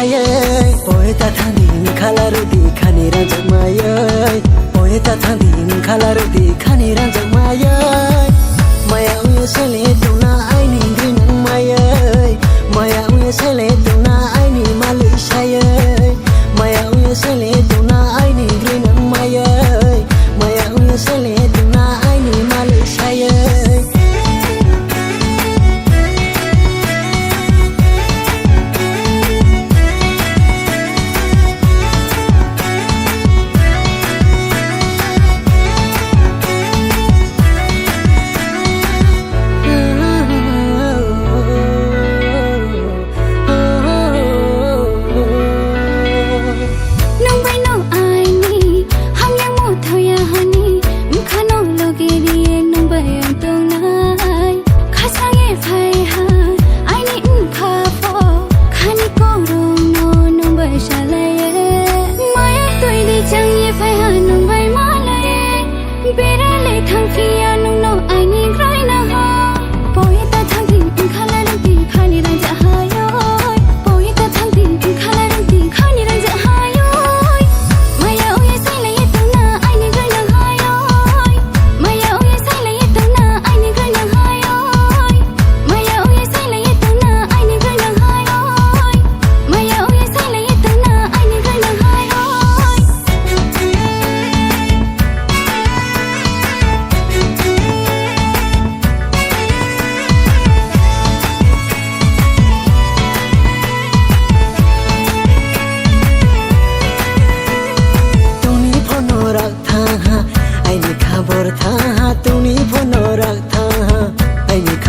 Malaysia Poeta thandin khalarudi khani ranjak mayai Poeta thandin khalarudi khani ranjak mayai Maya uye sele tuna aini green mayai Maya uye sele tuna aini Malaysia Maya uye sele tuna aini green mayai Maya uye sele tuna aini Malaysia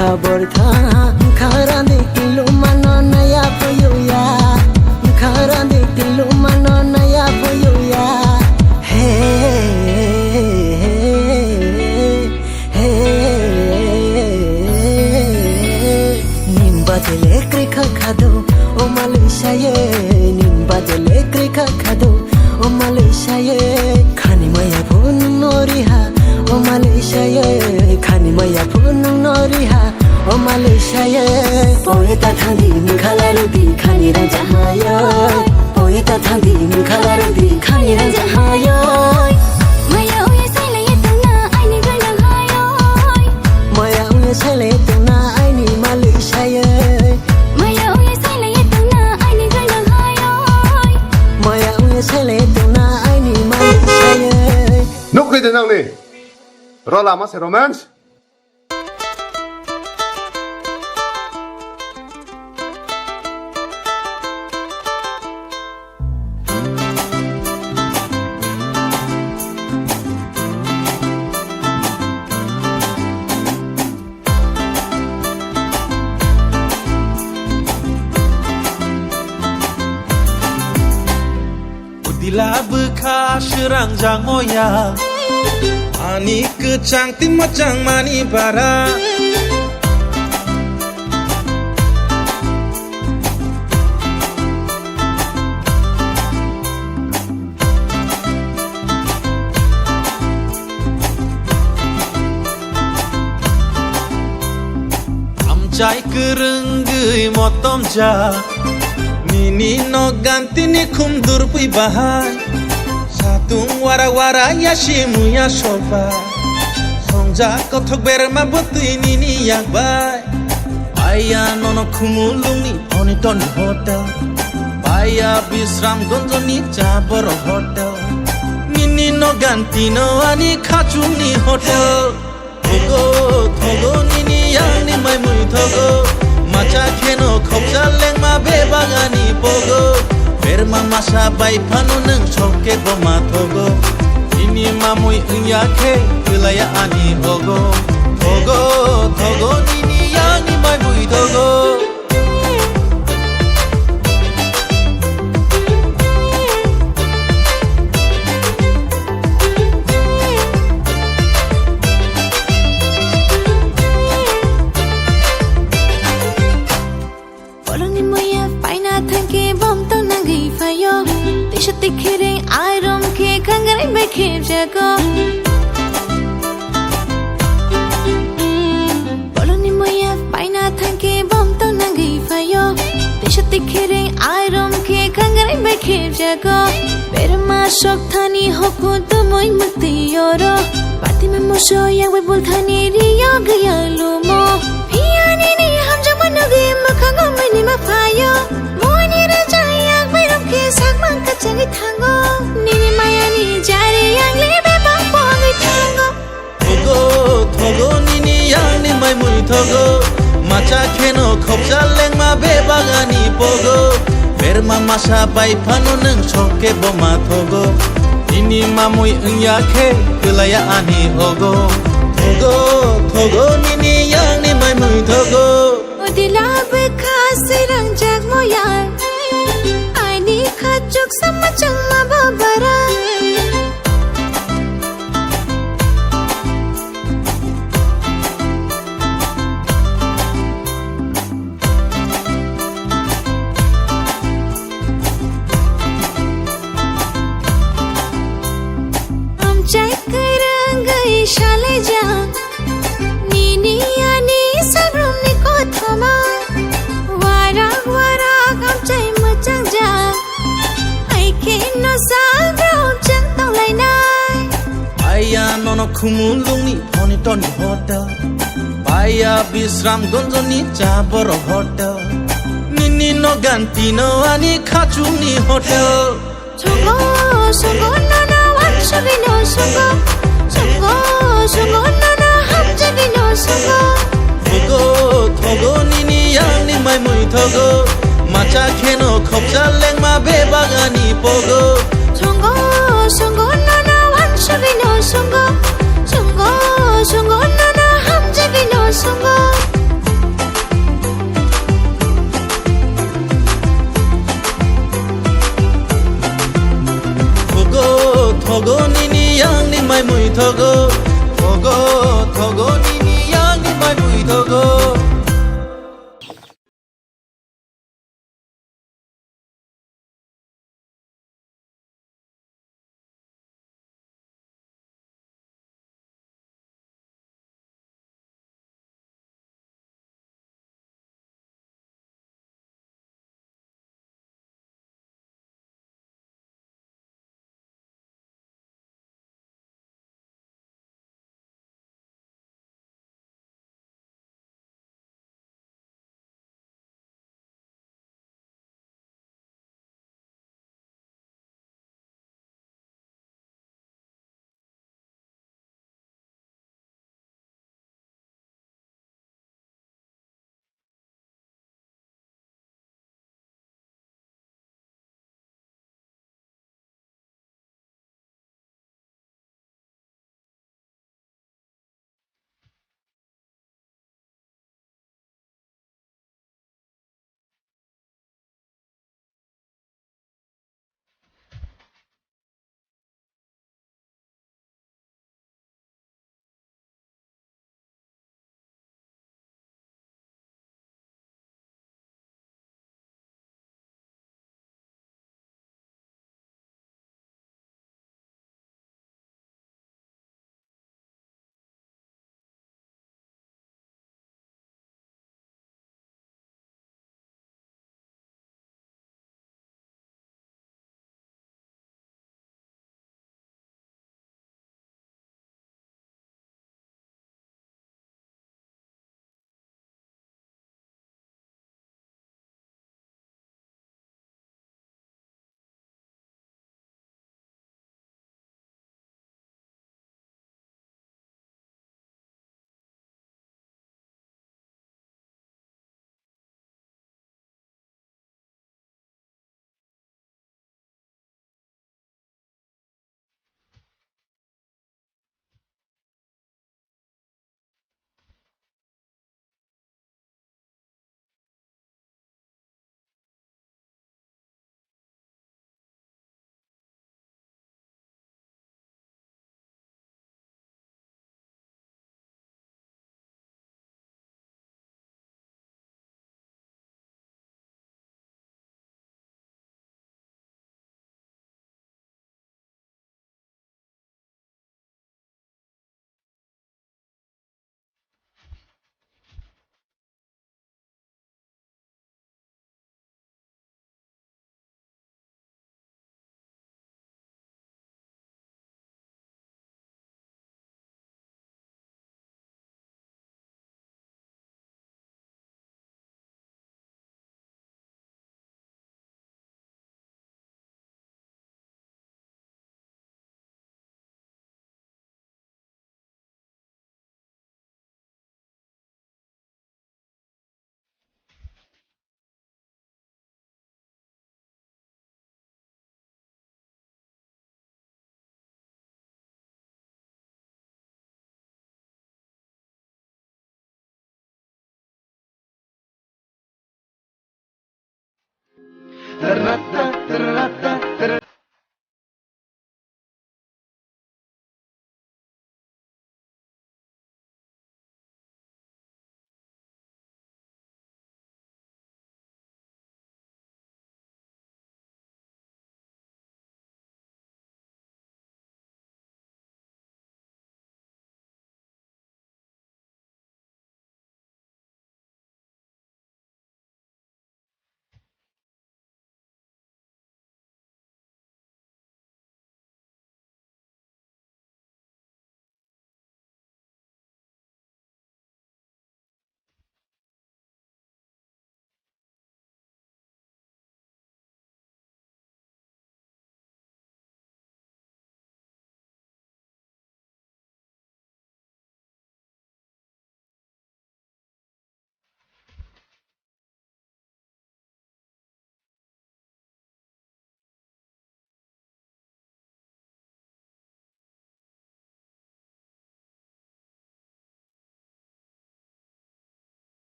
खबर था खरा देखिलु मनो नया पयोया खरा देखिलु मनो नया पयोया हे निम्बा जले क्रिखा खादो ओ मालयसिया निम्बा जले क्रिखा खादो ओ मालयसिया खानी माया फोन नोरिहा ओ मालयसिया खानी माया phone नोरिहा O Malaysia पोeta thandin khalarudi khani ranjak mayai poeta thandin khalarudi khani ranjak mayai Maya uye sele tuna aini gana hayai Maya uye sele tuna aini Malaysia Maya uye sele tuna aini gana hayai Maya uye sele tuna aini Malaysia Nuk kay din ang ni Rola mas romance Dila bekha serang jang moya Ani kecang tim macang mani bara Amcai kerenggai motom ja Nini no ganti ni kumdur pui bahai Satung wara-wara ya shimu ya soba Songja kotok berma botui nini yak bai Baya nono kumulung ni oni toni hotel Baya bisram gonjo ni jaboro hotel Nini no ganti no ani kachung ni hotel Thogo nini yang ni mai mui thogo Macha keno khopja lengma bebagani pogo Berma masa bai phanu nang choke boma thogo Ini mamui unya khe kelaya ani ogo Thogo nini yani mai mui thogo Tikhiring iron ke kangari bekhim jago Boloni moya paina thanke bom to nangi fayo Tisha tikhiring iron ke खेब जागो बेरमा शोक थानी होको तो मोई मुक्ति योरो बाती में मुशो याग वे बोल थानी रिया गया लुमो पियानी नी हम जब मनोगे मखांगो मनी मफायो मोनी रजा याग वे रुके साग मंग कचंगी थांगो नीनी माया नी जारे याग ले बेबा pungi थांगो Thogo nini yang ni mai mui thogo Macha keno khopja lengma be bagani pogo Berma masa bai phano nang choke boma thogo Nini mamui engya khe kelaya ani ogo Thogo nini yang ni mai mui thogo Odila be khas rang jag mo yar Aini khachuk samachang ma babara Chạy cây răng gây xa lê giang Nini ani sabrum ni ko thama Warak am chạy mơ chang giang Ai khe no sa brown chang tong lai nai Aya nono khumulung ni phone ton hotel Baya bisram gonzo ni chaboro hotel Nini no ganti no ani khachu ni hotel Songo no no wan shabi no songo Songo no no ham jabi no songo Thogo nini yang ni mai mui thogo Macha keno khopja lengma be bagani pogo Songo no no wan shabi no songo Songo no no ham jabi no songo Thogo nini yang ni mai mui thogo Thogo nini yang ni mai mui thogo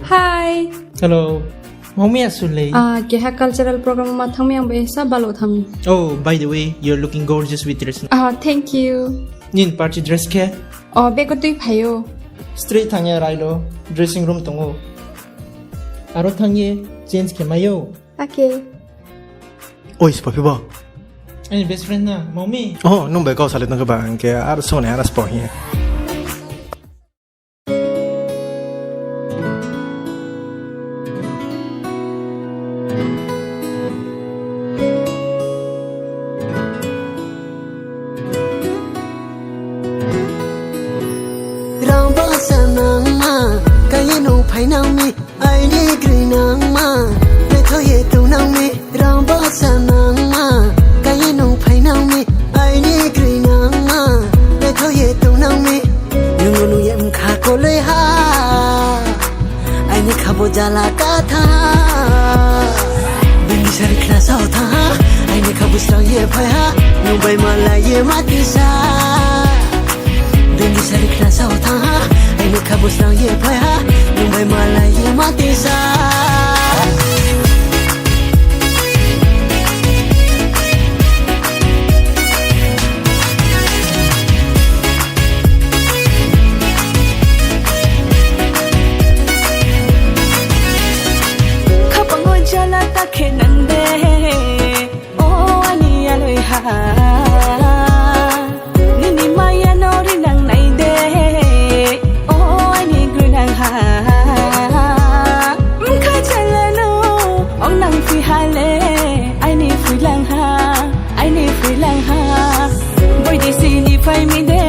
Hi. Hello. Maumi asulay. Keha cultural program ma thangmi ang besa balo thami. Oh, by the way, you're looking gorgeous with dress. Thank you. Nin party dress ke? Beko tui phayo. Straight thangye railo. Dressing room tongo. Aro thangye change ke mayo. Okay. Oi, papi ba? Ani best friend na, Maumi. Oh, nung ba ko salit ng kabang kaya araso na aras po hiya. Jala kata Bini sari kena sauta Aini kabus rang ye phaya Nubai mala ye mati sa Bini sari kena sauta Aini kabus rang ye phaya Nubai mala ye mati sa Nini maya nori nang naide Oh ani grunang ha Mkajalano Ong nang fi hale Ani fi lang ha Ani fi lang ha Boy di sini fai mi de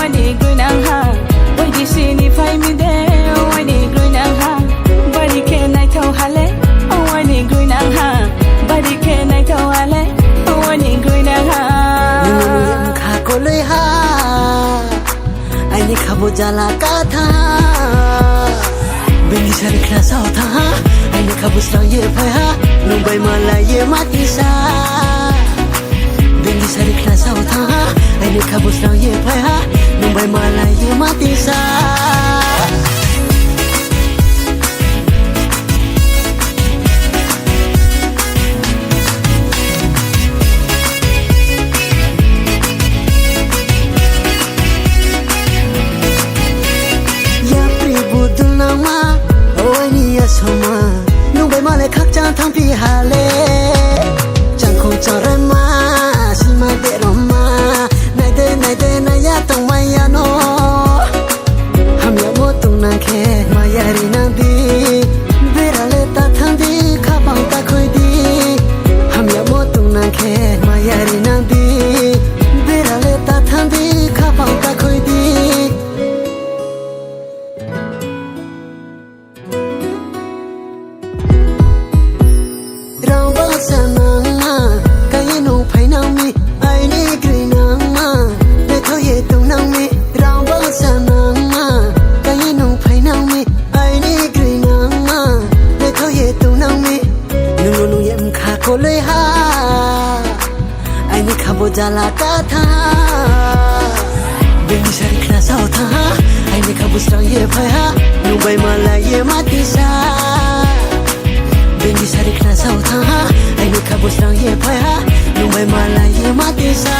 Ani grunang ha Boy di sini fai mi de Ani grunang ha Bari ke nai tau hale Oh ani grunang ha Bari ke nai tau hale Ani grunang ha Koloi ha Aini khabo jala katha Bini sari kena sauta Aini khabo strang ye phaya Nubai mala ye mati sa Bini sari kena sauta Aini khabo strang ye phaya Nubai mala ye mati sa Soma, nubai male khak chang la tata Bengi sari kna sao tha ai ne khabu strang ye phaya nu bai mala ye matisa Bengi sari kna sao tha ai ne khabu strang ye phaya nu bai mala ye matisa